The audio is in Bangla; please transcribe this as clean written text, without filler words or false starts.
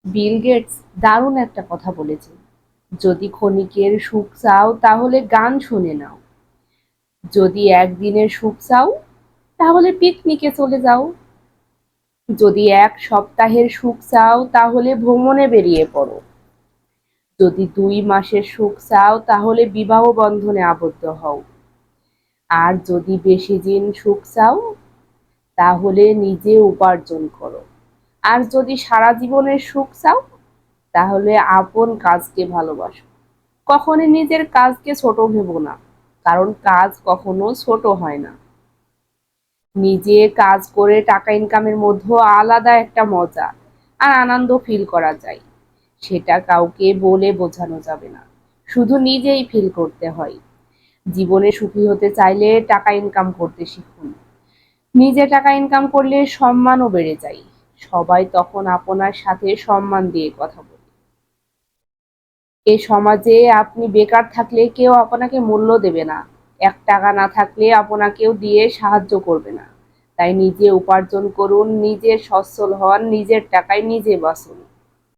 বিল গেটস দারুণ একটা কথা বলেছেন, যদি ক্ষণিকের সুখ চাও তাহলে গান শুনে নাও, যদি একদিনের সুখ চাও তাহলে পিকনিকে চলে যাও, যদি এক সপ্তাহের সুখ চাও তাহলে ভ্রমণে বেরিয়ে পড়ো, যদি 2 মাসের সুখ চাও তাহলে বিবাহ বন্ধনে আবদ্ধ হও, আর যদি বেশি দিন সুখ চাও তাহলে নিজে উপার্জন করো, আর যদি সারা জীবনের সুখ চাও তাহলে আপন কাজকে ভালোবাসো। কখনোই নিজের কাজকে ছোট ভেবো না, কারণ কাজ কখনো ছোট হয় না। নিজে কাজ করে টাকা ইনকামের মধ্যে আলাদা একটা মজা আর আনন্দ ফিল করা যায়, সেটা কাউকে বলে বোঝানো যাবে না, শুধু নিজেই ফিল করতে হয়। জীবনে সুখী হতে চাইলে টাকা ইনকাম করতে শিখুন। নিজে টাকা ইনকাম করলে সম্মানও বেড়ে যায়, সবাই তখন আপনার সাথে সম্মান দিয়ে কথা বলে। এ সমাজে আপনি বেকার থাকলে কেউ আপনাকে মূল্য দেবে না, 1 টাকা না থাকলে আপনাকেও দিয়ে সাহায্য করবে না। তাই নিজে উপার্জন করুন, নিজে সচ্ছল হন, নিজের টাকায় নিজে বাঁচুন।